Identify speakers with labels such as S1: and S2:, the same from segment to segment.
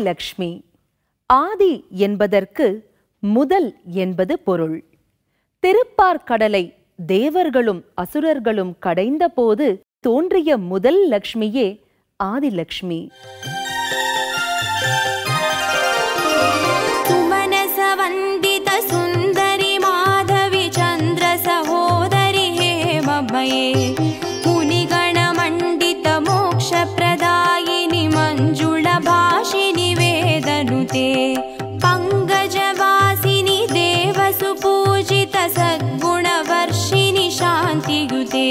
S1: ஆதிலக்ஷ்மி. ஆதி என்பதற்கு முதல் என்பது பொருள். திருப்பார்கடலை தேவர்களும் அசுரர்களும் கடைந்த போது தோன்றிய முதல் லக்ஷ்மியே ஆதிலக்ஷ்மி.
S2: சுமனசவந்தித சுந்தரி மாதவி சந்திர சகோதரி ஹேமமயே முனிகண மண்டித மோக்ஷ பிரதாயினி மஞ்சுள பாஷினி வேதனுதே பங்கஜவாசினி தேவசு பூஜித சத்குணவர்ஷினி சாந்தியுதே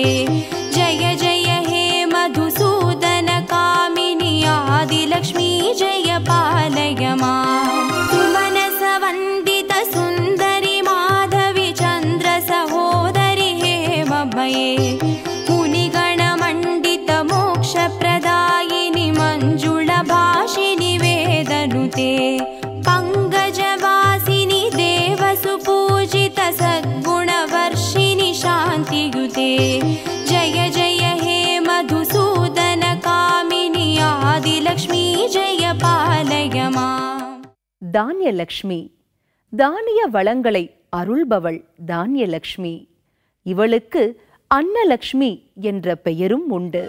S2: ஜய ஜய ஹே மதுசூதன காமினி ஆதிலக்ஷ்மி ஜய பாலய மாம். சுமனசவந்தித சுந்தரி மாதவி சந்திர சகோதரி ஹேமமயே முனிகண மண்டித மோக்ஷ பிரதாயினி மஞ்சுள பாஷினி வேதனுதே பங்கஜவாசினி தேவசு பூஜித சத்குணவர்ஷினி சாந்தியுதே ஜய ஜய ஹே மதுசூதன காமினி ஆதிலக்ஷ்மி ஜய பாலய மாம்.
S1: தானியலக்ஷ்மி. தானிய வளங்களை அருள்பவள் தானியலக்ஷ்மி. இவளுக்கு அன்னலக்ஷ்மி என்ற பெயரும் உண்டு.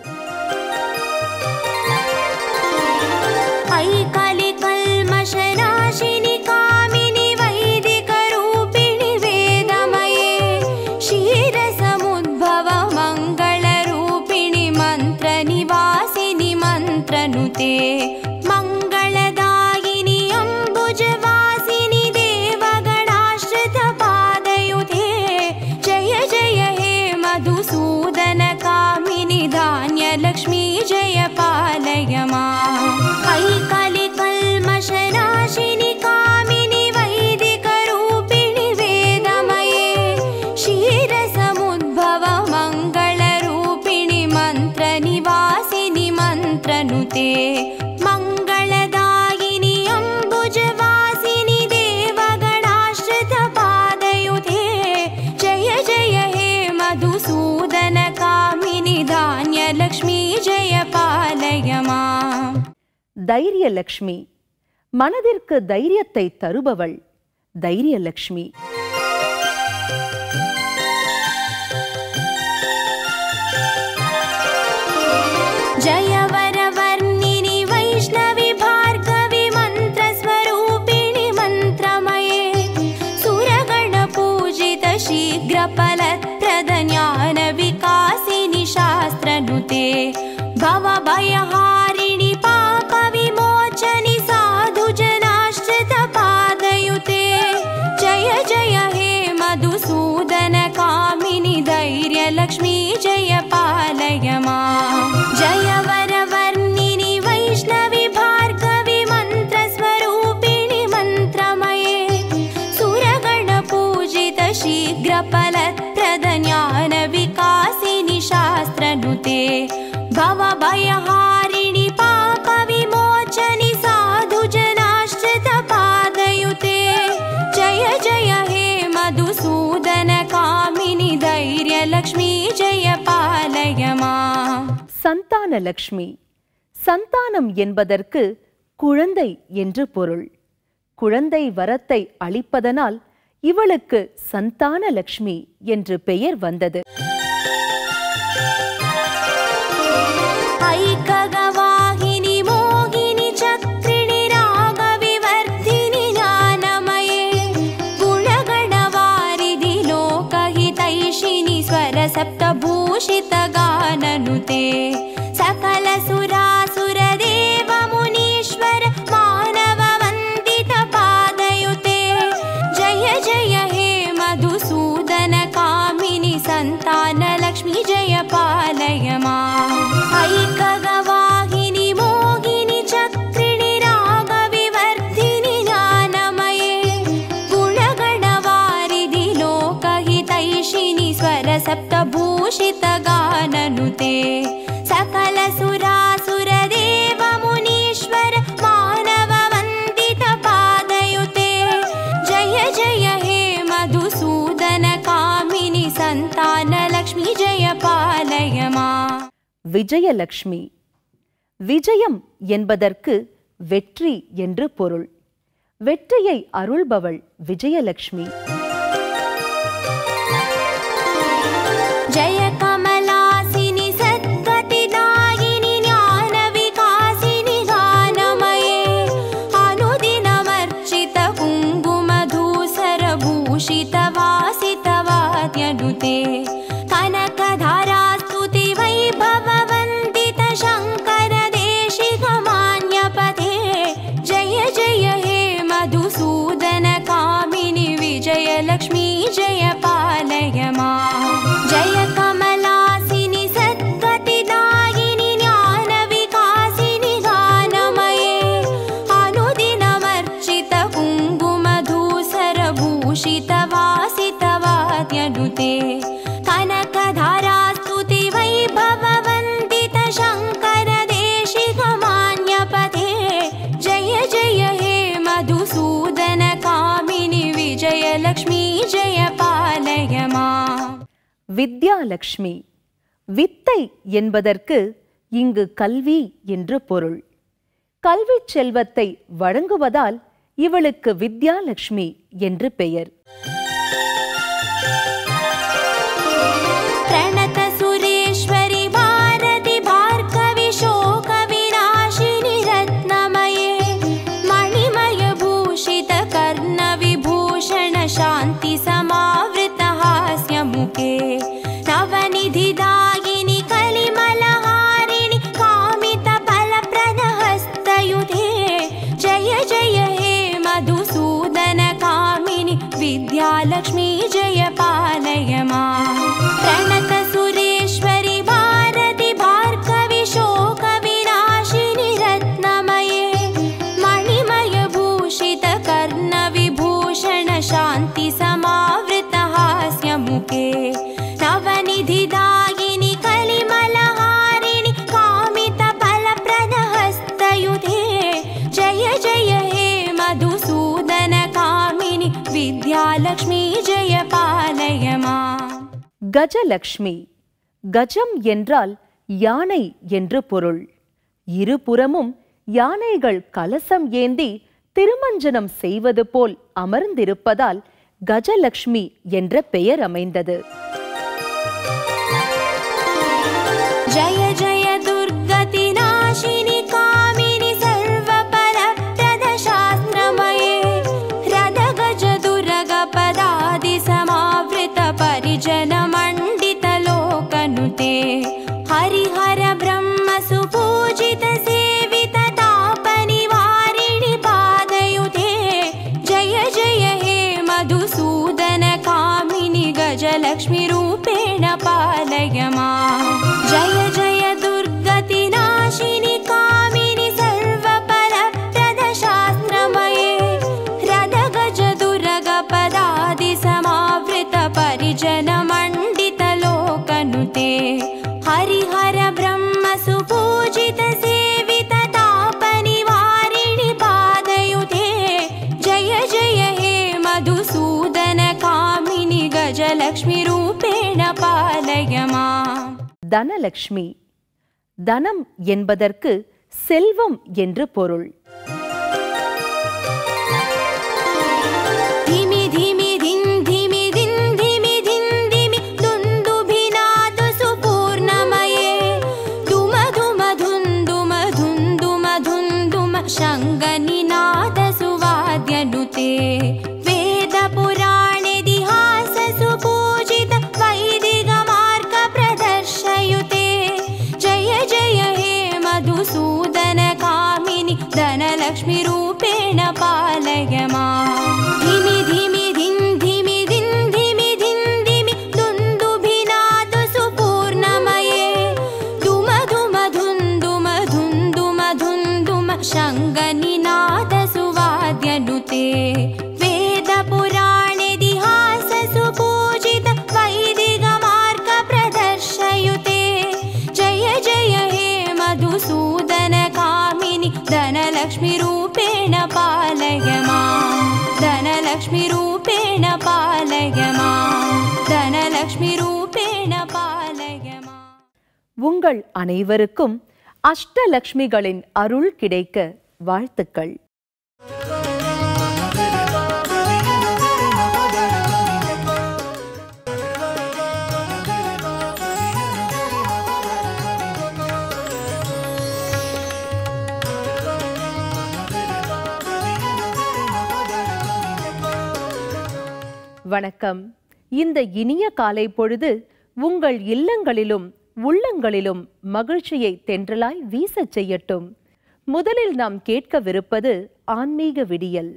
S2: ஐகலி கல்மஷநாசினி காமினி வைதிக ரூபிணி வேதமயே ஷீரசமுத்பவ மங்கள ரூபிணி மந்திர நிவாசினி மந்திரனுதே மங்களதாயினி அம்புஜவாசினி தேவகணாஸ்ருத பாதயுதே ஜய ஜய ஹே மதுசூதன காமினி தானியலக்ஷ்மி ஜய பாலய மாம். ஐகலி கல்மஷநாசினி காமினி வைதிக ரூபிணி வேதமயே ஷீரசமுத்பவ மங்கள ரூபிணி மந்திர நிவாசினி மந்திரனுதே மங்களதாயினி அம்புஜவாசினி தேவகணாஸ்ருத பாதயுதே ஜய ஜய ஹே மதுசூதன காமினி தானியலக்ஷ்மி ஜய பாலய மாம்.
S1: தைரியலக்ஷ்மி. மனதிற்கு தைரியத்தை தருபவள் தைரியலக்ஷ்மி.
S2: जय वरवर्णिनि वैष्णवी भार्गवी मन्त्रस्वरूपिणि मन्त्रमये सुरगण पूजित शीघ्रफलप्रद ज्ञान विकासिनि शास्त्रनुते भवभयहारिणि पाप विमोचनि साधुजनाश्रित पादयुते जय जय हे मधुसूदन कामिनि धैर्यलक्ष्मी जय पालय माम्. जय वरवर्णिनि वैष्णवी भार्गवी मन्त्रस्वरूपिणि मन्त्रमये सुरगण पूजित शीघ्रफलप्रद ज्ञान विकासिनि शास्त्रनुते भवभयहारिणि पाप विमोचनि साधुजनाश्रित पादयुते जय जय हे मधुसूदन कामिनि धैर्यलक्ष्मी जय पालय माम्.
S1: சந்தானலக்ஷ்மி. சந்தானம் என்பதற்கு குழந்தை என்று பொருள். குழந்தை வரத்தை அளிப்பதனால் இவளுக்கு சந்தானலக்ஷ்மி என்று பெயர் வந்தது.
S2: ஐககவாகினி மோகினி சக்ரிணி ராகவிவர்த்தினி ஞானமயே குணகணவாரிதி லோகஹிதைஷினி ஸ்வரசப்தபூஷித கானனுதே सकल सुरासुर देव मुनीश्वर मानव वन्दित पादयुते जय जय हे मधुसूदन कामिनि संतान लक्ष्मी जय पालय माम्. ऐकगवाहिनि मोगिनि चक्रिणि रागविवर्धिनि ज्ञानमये गुणगणवारिधि लोकहितैषिणि स्वरसप्तभूषित गाननुते सकल सुरासुर देव मुनीश्वर मानव वन्दित पादयुते जय जय हे मधुसूदन कामिनि संतान लक्ष्मी जय पालय माम्.
S1: விஜயலக்ஷ்மி. விஜயம் என்பதற்கு வெற்றி என்று பொருள். வெற்றியை அருள்பவள் விஜயலட்சுமி.
S2: जय कमलासिनि सद्गतिदायिनि ज्ञान विकासिनि गानमये अनुदिनमर्चित कुङ्कुमधूसर भूषित वासितवाद्यनुते कनकधारास्तुति वैभववन्दित शङ्कर देशिकमान्यपते जय जय हे मधुसूदन कामिनि विजयलक्ष्मी जय पालय माम्. जय कमलासिनि सद्गतिदायिनि ज्ञान विकासिनि गानमये अनुदिनमर्चित कुङ्कुमधूसर भूषित वासितवाद्यनुते कनकधारास्तुति वैभववन्दित शङ्कर देशिकमान्यपते जय जय हे मधुसूदन कामिनि विजयलक्ष्मी जय पालय माम्.
S1: வித்யாலட்சுமி. வித்தை என்பதற்கு இங்கு கல்வி என்று பொருள். கல்விச் செல்வத்தை வழங்குவதால் இவளுக்கு வித்யாலட்சுமி என்று பெயர்.
S2: प्रणत सुरेश्वरि भारति भार्गवि शोक विनाशिनि रत्नमये मणिमय भूषित कर्ण विभूषण शान्ति समावृत हास्यमुखे नवनिधिदायिनि कलिमलहारिणि कामित फलप्रद हस्तयुधे जय जय हे मधुसूदन कामिनि विद्यालक्ष्मी जय पालय माम्. प्रणत सुरेश्वरि भारति भार्गवि शोक विनाशिनि रत्नमये मणिमय भूषित कर्ण विभूषण शान्ति समावृत हास्यमुखे नवनिधिदायिनि कलिमलहारिणि कामित फलप्रद हस्तयुधे जय जय हे मधुसूदन कामिनि विद्यालक्ष्मी जय पालय माम्.
S1: கஜலட்சுமி. கஜம் என்றால் யானை என்று பொருள். இருபுறமும் யானைகள் கலசம் ஏந்தி திருமஞ்சனம் செய்வது போல் அமர்ந்திருப்பதால் கஜலட்சுமி என்ற பெயர் அமைந்தது.
S2: जय जय दुर्गति नाशिनि कामिनि सर्वपरप्रद शास्त्रमये रद गज दुर्ग पदादि समावृत परिजन मण्डित लोकनुते हरिहर ब्रह्म सुपूजित सेवित तापनिवारिणि पादयुते जय जय हे मधुसूदन कामिनि गजलक्ष्मी रूपेण पालय माम्. जय जय दुर्गति नाशिनि कामिनि सर्वपरप्रद शास्त्रमये रद गज दुर्ग पदादि समावृत परिजन मण्डित लोकनुते हरिहर ब्रह्म सुपूजित सेवित तापनिवारिणि पादयुते जय जय हे मधुसूदन कामिनि गजलक्ष्मी रूपेण पालय माम्.
S1: தனலட்சுமி. தனம் என்பதற்கு செல்வம் என்று பொருள்.
S2: धिमि धिमि धिं धिमि धिं धिमि धिं धिमि दुन्दुभिनाद सुपूर्णमये धुम धुम धुन्दुम धुन्दुम धुन्दुम शङ्गनिनाद सुवाद्यनुते वेद पुराणेतिहास सुपूजित वैदिक मार्ग प्रदर्शयुते जय जय हे मधुसूदन कामिनि धनलक्ष्मी रूपेण पालय माम्. धिमि धिमि धिं धिमि धिं धिमि धिं धिमि दुन्दुभिनाद सुपूर्णमये धुम धुम धुन्दुम धुन्दुम धुन्दुम शङ्गनिनाद सुवाद्यनुते वेद पुराणेतिहास सुपूजित वैदिक मार्ग प्रदर्शयुते जय जय हे मधुसूदन कामिनि धनलक्ष्मी रूपेण पालय माम्. धनलक्ष्मी रूपेण पालय माम्. धनलक्ष्मी रूपेण पालय माम्.
S1: உங்கள் அனைவருக்கும் அஷ்டலக்ஷ்மிகளின் அருள் கிடைக்க வாழ்த்துக்கள். வணக்கம். இந்த இனிய காலை பொழுது உங்கள் இல்லங்களிலும் உள்ளங்களிலும் மகிழ்ச்சியை தென்றலாய் வீசச் செய்யட்டும். முதலில் நாம் கேட்கவிருப்பது ஆன்மீக விடியல்.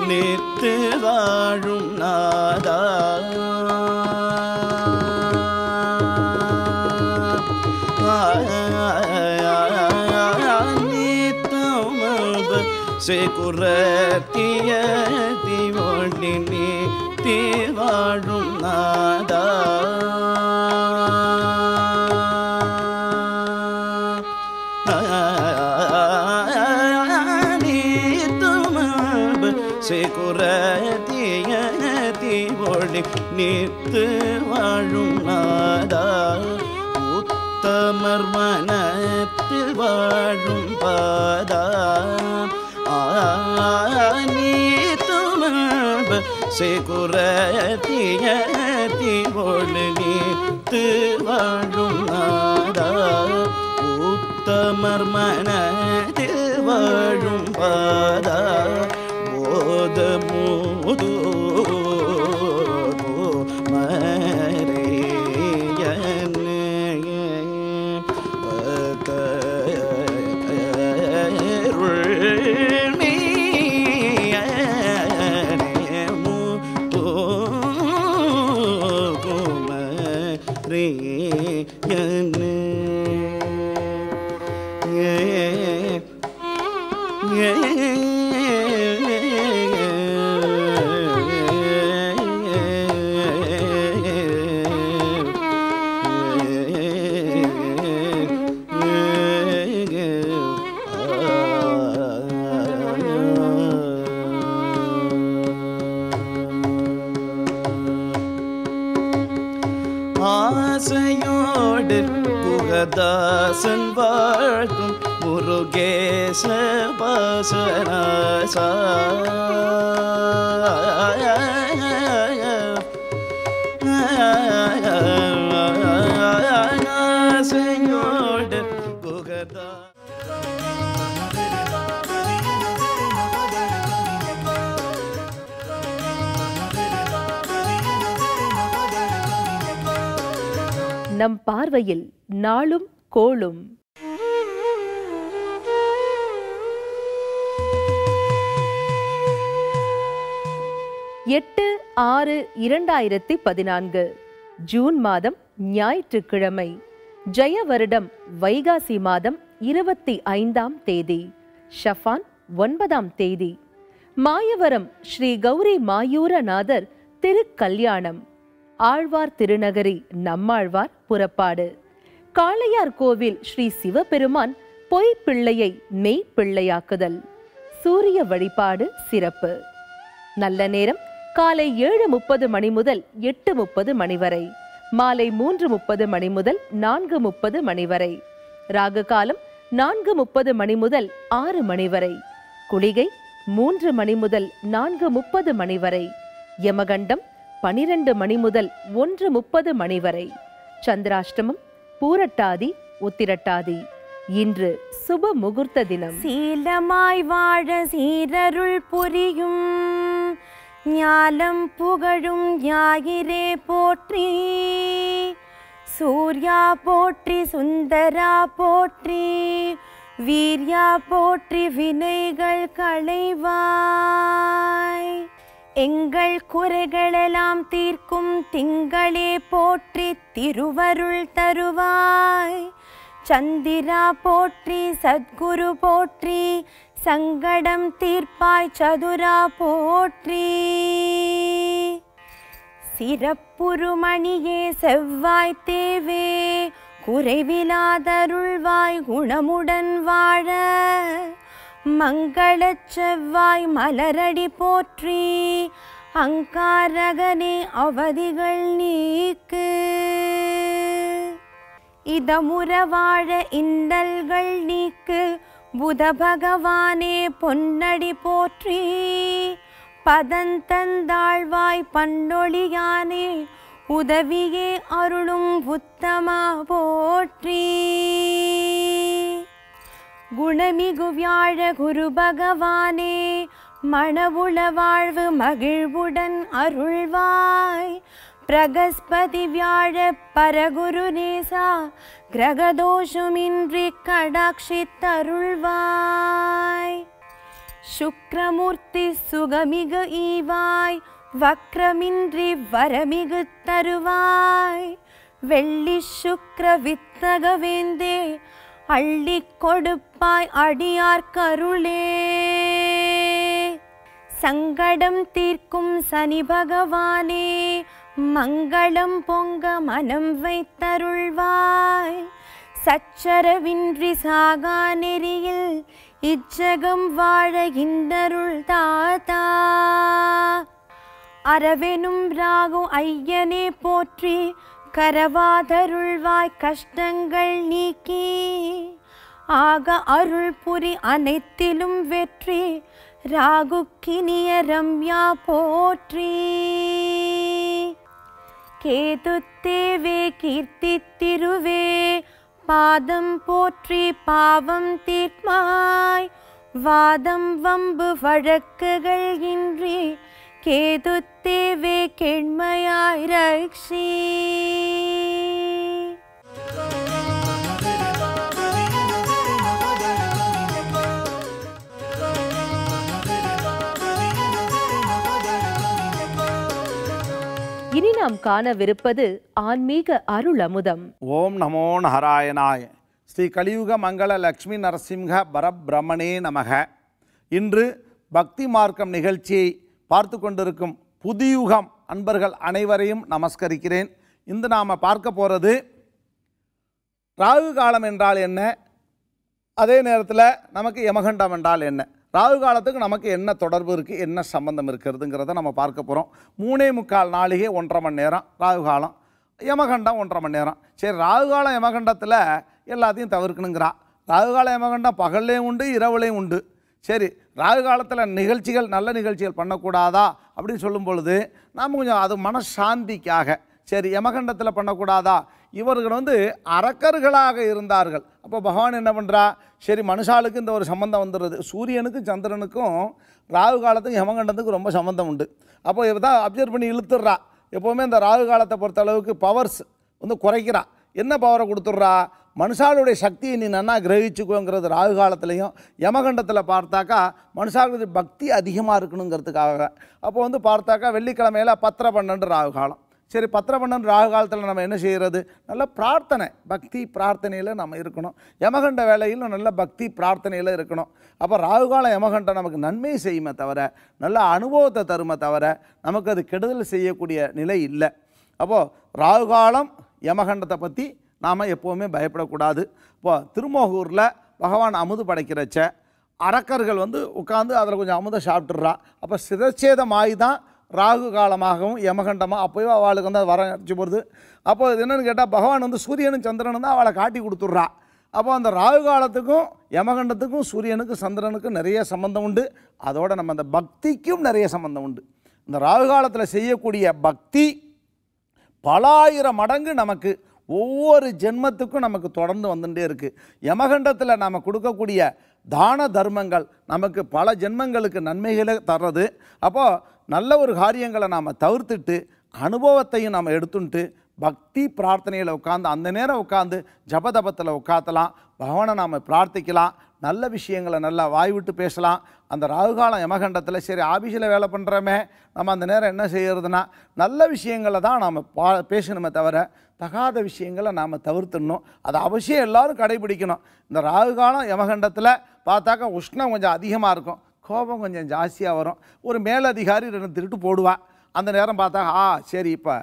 S3: நித்து வாழும் நாதா குரத்திய திவொழி நீத்தி வாழும் நாதா குரத்திய திவொழி நீத்து வாழும் நாதா உத்தமர் மனத்தில் வாழும் பாதா குரத்திய திவொழி நீத்து வாழும் நாதா உத்தமர் மனத்தில் வாழும் பாதா போத மூது ஆசையோடு குகதாசன் வாழ்த்தும் முருகேச பாசனாசா ஆசையோடு குகதா
S1: நம் பார்வையில் நாளும் கோளும். எட்டு 6/2014 ஜூன் மாதம் ஞாயிற்றுக்கிழமை, ஜெய வருடம் வைகாசி மாதம் 25ஆம் தேதி, ஷஃபான் 9ஆம் தேதி. மாயவரம் ஸ்ரீ கௌரி மாயூரநாதர் திருக்கல்யாணம். ஆழ்வார் திருநகரி நம்மாழ்வார் புறப்பாடு. காளையார் கோவில் ஸ்ரீ சிவபெருமான் பொய் பிள்ளையை மெய் பிள்ளையாக்குதல். சூரிய வழிபாடு சிறப்பு. நல்ல நேரம் காலை 7:30 மணி முதல் 8:30 மணி வரை, மாலை 3:30 மணி முதல் 4:30 மணி வரை. ராகு காலம் 4:30 மணி முதல் 6 மணி வரை. குளிகை 3 மணி முதல் 4:30 மணி வரை. யமகண்டம் 12 மணி முதல் 1:30 மணி வரை. சந்திராஷ்டமம் பூரட்டாதி உத்திரட்டாதி. இன்று சுப முகூர்த்த தினம்.
S2: சீலமாய் வாழ சீரருள் புரியும் ஞாலம் புகழும் ஞாயிறே போற்றி. சூர்யா போற்றி, சுந்தரா போற்றி, வீர்யா போற்றி, வினைகள் களைவாய். எங்கள் குறைகளெல்லாம் தீர்க்கும் திங்களே போற்றி, திருவருள் தருவாய். சந்திரா போற்றி, சத்குரு போற்றி, சங்கடம் தீர்ப்பாய் சதுரா போற்றி. சிறப்புருமணியே செவ்வாய் தேவே, குறைவிலாதருள்வாய் குணமுடன் வாழ. மங்களச் செவ்வாய் மலரடி போற்றி, அங்காரகனே அவதிகள் நீக்கு. இதமுற வாழ இன்னல்கள் நீக்கு, புத பகவானே பொன்னடி போற்றி. பதந்தந்தாழ்வாய் பண்டொழியானே, உதவியே அருளும் உத்தமா போற்றி. குணமிகு வியாழ குரு பகவானே, மணவுள வாழ்வு மகிழ்வுடன் அருள்வாய். பிரகஸ்பதி வியாழ பரகுரு நேசா, கிரகதோஷமின்றி கடாட்சித்தருள்வாய். சுக்ரமூர்த்தி சுகமிகு ஈவாய், வக்ரமின்றி வரமிகு தருவாய். வெள்ளி சுக்ர வித்தகவேந்தே, அள்ளி கொடுப்பாய் அடியார் கருளே. சங்கடம் தீர்க்கும் சனி பகவானே, மங்களம் பொங்க மனம் வைத்தருள்வாய். சச்சரவின்றி சாகா நெறியில் இச்சகம் வாழ இந்தருள் தாத்தா. அரவெனும் ராகு ஐயனே போற்றி, கரவாதருள்வாய் கஷ்டங்கள் நீக்கி. ஆக அருள் புரி அனைத்திலும் வெற்றி, ராகுக்கினிய ரம்யா போற்றி. கேது தேவே கீர்த்தி திருவே, பாதம் போற்றி பாவம் தீர்ப்பாய். வாதம் வம்பு வழக்குகள் இன்றி, கேது தேவே கேண்மையாய் ரக்ஷி.
S1: இனி நாம் காணவிருப்பது ஆன்மீக அருள் அமுதம்.
S4: ஓம் நமோ நாராயணாய. ஸ்ரீ கலியுக மங்கள லக்ஷ்மி நரசிம்ஹ பரபிரமணே நமக. இன்று பக்தி மார்க்கம் நிகழ்ச்சியை பார்த்து கொண்டிருக்கும் புதியுகம் அன்பர்கள் அனைவரையும் நமஸ்கரிக்கிறேன். இன்று நாம் பார்க்க போகிறது ராகு காலம் என்றால் என்ன, அதே நேரத்தில் நமக்கு யமகண்டம் என்றால் என்ன, ராகு காலத்துக்கு நமக்கு என்ன தொடர்பு இருக்குது, என்ன சம்பந்தம் இருக்கிறதுங்கிறத நம்ம பார்க்க போகிறோம். 3:45 நாளிகை 1.5 மணி நேரம் ராகு காலம். யமகண்டம் 1.5 மணி நேரம். சரி, ராகுகாலம் யமகண்டத்தில் எல்லாத்தையும் தவிர்க்கணுங்கிறா. ராகுகால யமகண்டம் பகல்லையும் உண்டு, இரவுலையும் உண்டு. சரி, ராகு காலத்தில் நிகழ்ச்சிகள், நல்ல நிகழ்ச்சிகள் பண்ணக்கூடாதா அப்படின்னு சொல்லும் பொழுது நாம் கொஞ்சம் அது மனசாந்திக்காக, சரி யமகண்டத்தில் பண்ணக்கூடாதா, இவர்கள் அரக்கர்களாக இருந்தார்கள். அப்போ பகவான் என்ன பண்ணுறா, சரி மனுஷாளுக்கு இந்த ஒரு சம்பந்தம் வந்துடுறது. சூரியனுக்கும் சந்திரனுக்கும் ராகு காலத்துக்கும் யமகண்டத்துக்கும் ரொம்ப சம்பந்தம் உண்டு. அப்போ இதான் அப்சர்வ் பண்ணி இழுத்துடுறா. எப்போவுமே இந்த ராகு காலத்தை பொறுத்த அளவுக்கு பவர்ஸ் குறைக்கிறா. என்ன பவரை கொடுத்துட்றா, மனுஷாளுடைய சக்தியை நீ நன்னா கிரகிச்சுக்கோங்கிறது ராகு காலத்துலேயும். யமகண்டத்தில் பார்த்தாக்கா மனுஷாளுடைய பக்தி அதிகமாக இருக்கணுங்கிறதுக்காக. அப்போ பார்த்தாக்கா வெள்ளிக்கிழமையில் 10:12 ராகு காலம். சரி, 10:12 ராகு காலத்தில் நம்ம என்ன செய்கிறது, நல்ல பிரார்த்தனை, பக்தி பிரார்த்தனையில் நம்ம இருக்கணும். யமகண்ட வேலையில் நல்ல பக்தி பிரார்த்தனையில் இருக்கணும். அப்போ ராகுகாலம் யமகண்டம் நமக்கு நன்மை செய்யுமே தவிர, நல்ல அனுபவத்தை தருமே தவிர, நமக்கு அது கெடுதல் செய்யக்கூடிய நிலை இல்லை. அப்போது ராகுகாலம் யமகண்டத்தை பற்றி நாம் எப்போவுமே பயப்படக்கூடாது. இப்போ திருமோகூரில் பகவான் அமுது படைக்கிறச்ச அரக்கர்கள் உட்காந்து அதில் கொஞ்சம் அமுதை சாப்பிட்டுடுறா. அப்போ சிரச்சேதமாகி தான் ராகு காலமாகவும் யமகண்டமாக அப்போயும் அவளுக்கு அது வர அடிச்சு போகிறது. அப்போ இது என்னென்னு கேட்டால், பகவான் சூரியனும் சந்திரனும் தான் அவளை காட்டி கொடுத்துட்றா. அப்போ அந்த ராகு காலத்துக்கும் யமகண்டத்துக்கும் சூரியனுக்கும் சந்திரனுக்கும் நிறைய சம்பந்தம் உண்டு. அதோடு நம்ம அந்த பக்திக்கும் நிறைய சம்பந்தம் உண்டு. இந்த ராகு காலத்தில் செய்யக்கூடிய பக்தி பலாயிரம் மடங்கு நமக்கு ஒவ்வொரு ஜென்மத்துக்கும் நமக்கு தொடர்ந்து வந்துட்டே இருக்குது. யமகண்டத்தில் நாம் கொடுக்கக்கூடிய தான தர்மங்கள் நமக்கு பல ஜென்மங்களுக்கு நன்மைகளை தர்றது. அப்போது நல்ல ஒரு காரியங்களை நாம் தவிர்த்துட்டு அனுபவத்தையும் நாம் எடுத்துட்டு பக்தி பிரார்த்தனையில் உட்காந்து அந்த நேரம் உட்காந்து ஜபதபத்தில் உட்காத்தலாம், பகவானை நாம் பிரார்த்திக்கலாம், நல்ல விஷயங்களை நல்லா வாய் விட்டு பேசலாம். அந்த ராகுகாலம் யமகண்டத்தில் சரி ஆபீஸில் வேலை பண்ணுறோமே, நம்ம அந்த நேரம் என்ன செய்கிறதுனா நல்ல விஷயங்களை தான் நாம் பேசணுமே தவிர தகாத விஷயங்களை நாம் தவிர்த்துடணும். அதை அவசியம் எல்லோரும் கடைபிடிக்கணும். இந்த ராகுகாலம் யமகண்டத்தில் பார்த்தாக்கா உஷ்ணம் கொஞ்சம் அதிகமாக இருக்கும், கோபம் கொஞ்சம் ஜாஸ்தியாக வரும். ஒரு மேலதிகாரி 2 திருட்டு போடுவா. அந்த நேரம் பார்த்தா சரி இப்போ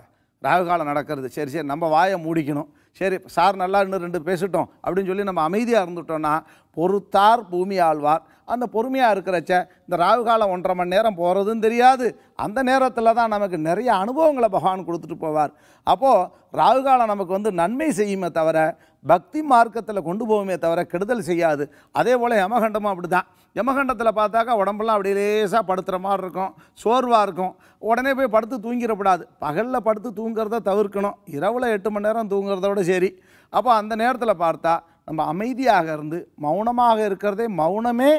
S4: ராகுகாலம் நடக்கிறது, சரி சரி நம்ம வாயை மூடிக்கணும், சரி சார் நல்லா இன்னும் 2 பேசிட்டோம் அப்படின்னு சொல்லி நம்ம அமைதியாக இருந்துட்டோன்னா பொறுத்தார் பூமி ஆழ்வார். அந்த பொறுமையாக இருக்கிறச்ச இந்த ராகுகாலம் 1.5 மணி நேரம் போகிறதுன்னு தெரியாது. அந்த நேரத்தில் தான் நமக்கு நிறைய அனுபவங்களை பகவான் கொடுத்துட்டு போவார். அப்போது ராகுகாலம் நமக்கு நன்மை செய்யுமே தவிர பக்தி மார்க்கத்தில் கொண்டு போகுமே தவிர கெடுதல் செய்யாது. அதே போல் யமகண்டமும் அப்படி தான். யமகண்டத்தில் பார்த்தாக்கா உடம்பெல்லாம் அப்படி லேசாக படுத்துகிற மாதிரி இருக்கும், சோர்வாக இருக்கும். உடனே போய் படுத்து தூங்கிடக்கூடாது. பகலில் படுத்து தூங்குறத தவிர்க்கணும், இரவில் 8 மணி நேரம் தூங்குறதோட சரி. அப்போ அந்த நேரத்தில் பார்த்தா நம்ம அமைதியாக இருந்து மௌனமாக இருக்கிறதே, மௌனமே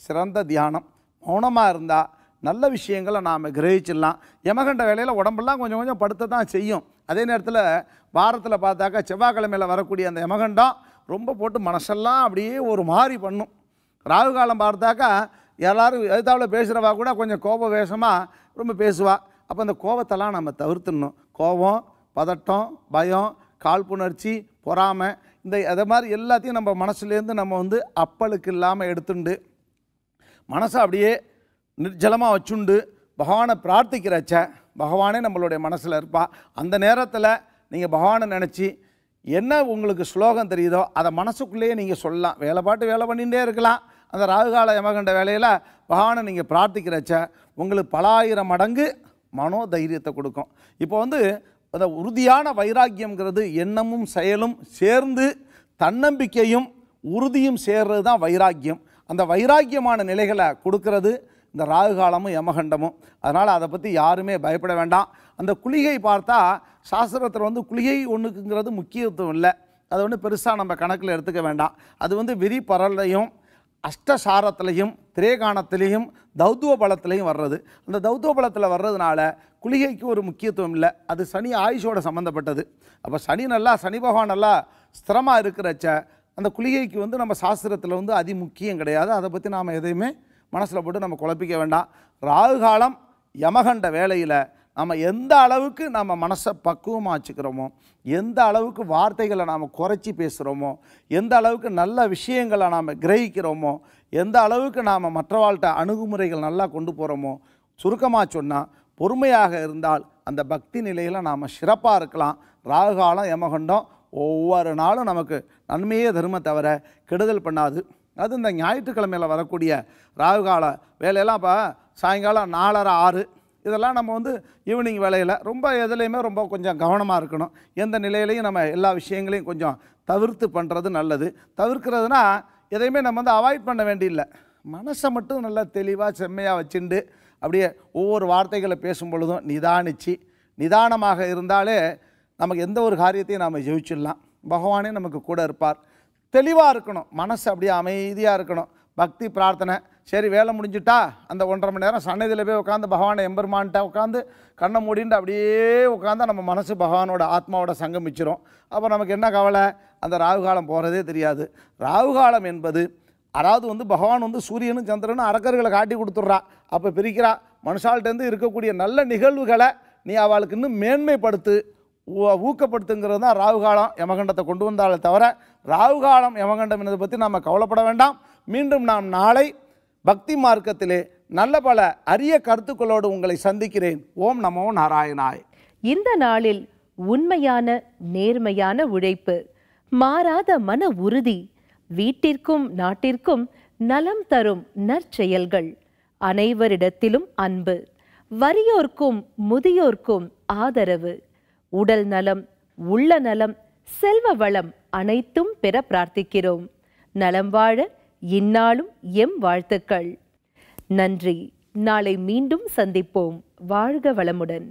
S4: சிறந்த தியானம். மௌனமாக இருந்தால் நல்ல விஷயங்களை நாம் கிரகிச்சிடலாம். யமகண்ட வேலையில் உடம்பெல்லாம் கொஞ்சம் கொஞ்சம் படுத்த தான் செய்யும். அதே நேரத்தில் வாரத்தில் பார்த்தாக்கா செவ்வாய்க்கிழமையில் வரக்கூடிய அந்த யமகண்டம் ரொம்ப போட்டு மனசெல்லாம் அப்படியே ஒரு மாதிரி பண்ணும். ராகுகாலம் பார்த்தாக்கா எல்லோரும் எதிர்த்தாவில் பேசுகிறவா கூட கொஞ்சம் கோப வேஷமாக ரொம்ப பேசுவா. அப்போ அந்த கோபத்தெல்லாம் நம்ம தவிர்த்துடணும். கோபம், பதட்டம், பயம், காழ்ப்புணர்ச்சி, பொறாமை, அதை மாதிரி எல்லாத்தையும் நம்ம மனசுலேருந்து நம்ம அப்பளுக்கு இல்லாமல் எடுத்துண்டு மனசை அப்படியே நிர்ஜலமாக வச்சுண்டு பகவானை பிரார்த்திக்கிறச்ச பகவானே நம்மளுடைய மனசில் இருப்பா. அந்த நேரத்தில் நீங்கள் பகவானை நினச்சி என்ன உங்களுக்கு ஸ்லோகம் தெரியுதோ அதை மனசுக்குள்ளேயே நீங்கள் சொல்லலாம். வேலை பண்ணிகிட்டே இருக்கலாம். அந்த ராகுகால யமகண்ட வேலையில் பகவானை நீங்கள் பிரார்த்திக்கிறச்ச உங்களுக்கு பலாயிரம் மடங்கு மனோதைரியத்தை கொடுக்கும். இப்போ அந்த உறுதியான வைராக்கியங்கிறது எண்ணமும் செயலும் சேர்ந்து தன்னம்பிக்கையும் உறுதியும் சேர்றது தான் வைராக்கியம். அந்த வைராக்கியமான நிலைகளை கொடுக்கறது இந்த ராகுகாலமும் யமகண்டமும். அதனால் அதை பற்றி யாருமே பயப்பட வேண்டாம். அந்த குளிகை பார்த்தா சாஸ்திரத்தில் குளிகை ஒன்றுக்குங்கிறது முக்கியத்துவம் இல்லை. அதை பெருசாக நம்ம கணக்கில் எடுத்துக்க வேண்டாம். அது விரி பரலையும் அஷ்டசாரத்திலையும் திரேகாணத்திலையும் தௌத்துவ பலத்திலையும் வர்றது. அந்த தௌத்துவ பலத்தில் வர்றதுனால குளிகைக்கு ஒரு முக்கியத்துவம் இல்லை. அது சனி ஆயுஷோட சம்மந்தப்பட்டது. அப்போ சனி பகவான் நல்லா ஸ்திரமாக இருக்கிறச்ச அந்த குளிகைக்கு நம்ம சாஸ்திரத்தில் அதி முக்கியம் கிடையாது. அதை பற்றி நாம் எதையுமே மனசில் போட்டு நம்ம குழப்பிக்க வேண்டாம். ராகுகாலம் யமகண்ட வேளையில் நம்ம எந்த அளவுக்கு நம்ம மனசை பக்குவமாக வச்சுக்கிறோமோ, எந்த அளவுக்கு வார்த்தைகளை நாம் குறைச்சி பேசுகிறோமோ, எந்த அளவுக்கு நல்ல விஷயங்களை நாம் கிரகிக்கிறோமோ, எந்த அளவுக்கு நாம் மற்றவாழ்கிட்ட அணுகுமுறைகள் நல்லா கொண்டு போகிறோமோ, சுருக்கமாக சொன்னால் பொறுமையாக இருந்தால் அந்த பக்தி நிலையில் நாம் சிறப்பாக இருக்கலாம். ராகுகாலம் யமகண்டம் ஒவ்வொரு நாளும் நமக்கு நன்மையே தருமை தவிர கெடுதல் பண்ணாது. அது இந்த ஞாயிற்றுக்கிழமையில் வரக்கூடிய ராகுகால வேலையெல்லாம் இப்போ சாயங்காலம் 4:30 6 இதெல்லாம் நம்ம வந்து ஈவினிங் வேலையில் ரொம்ப எதுலேயுமே ரொம்ப கொஞ்சம் கவனமாக இருக்கணும். எந்த நிலையிலையும் நம்ம எல்லா விஷயங்களையும் கொஞ்சம் தவிர்த்து பண்ணுறது நல்லது. தவிர்க்கிறதுனா எதையுமே நம்ம வந்து அவாய்ட் பண்ண வேண்டியில்லை. மனசை மட்டும் நல்லா தெளிவாக செம்மையாக வச்சுண்டு அப்படியே ஒவ்வொரு வார்த்தைகளை பேசும் பொழுதும் நிதானமாக இருந்தாலே நமக்கு எந்த ஒரு காரியத்தையும் நாம் ஜெயிச்சிடலாம். பகவானே நமக்கு கூட இருப்பார். தெளிவாக இருக்கணும், மனசு அப்படியே அமைதியாக இருக்கணும். பக்தி பிரார்த்தனை சரி வேலை முடிஞ்சுட்டா அந்த 1.5 மணி நேரம் சன்னதியில் போய் உட்காந்து பகவானை எம்பெருமான்ட்ட உட்காந்து கண்ணை மூடிண்டு அப்படியே உட்காந்தா நம்ம மனசு பகவானோட ஆத்மாவோட சங்கமிச்சிரும். அப்போ நமக்கு என்ன கவலை, அந்த ராகுகாலம் போகிறதே தெரியாது. ராகுகாலம் என்பது அதாவது வந்து பகவான் வந்து சூரியனும் சந்திரனும் அரக்கர்களை காட்டி கொடுத்துட்றா. அப்போ பிரிக்கிறா. மனுஷால்கிட்டேருந்து இருக்கக்கூடிய நல்ல நிகழ்வுகளை நீ அவளுக்கு இன்னும் மேன்மைப்படுத்து, ஊக்கப்படுத்துங்கிறது தான் ராகுகாலம் யமகண்டத்தை கொண்டு வந்தாலே தவிர ராகுகாலம் யமகண்டம் என்பதை பற்றி நாம் கவலைப்பட வேண்டாம். மீண்டும் நாம் நாளை பக்தி மார்க்கத்திலே நல்ல பல அரிய கருத்துக்களோடு உங்களை சந்திக்கிறேன். ஓம் நமோ நாராயணாய்.
S1: இந்த நாளில் உண்மையான நேர்மையான உழைப்பு, மாறாத மன உறுதி, வீட்டிற்கும் நாட்டிற்கும் நலம் தரும் நற்செயல்கள், அனைவரிடத்திலும் அன்பு, வறியோர்க்கும் முதியோர்க்கும் ஆதரவு, உடல் நலம், உள்ள நலம், செல்வ வளம் அனைத்தும் பெற பிரார்த்திக்கிறோம். நலம் வாழ இந்நாளும் எம் வாழ்த்துக்கள். நன்றி. நாளை மீண்டும் சந்திப்போம். வாழ்க வளமுடன்.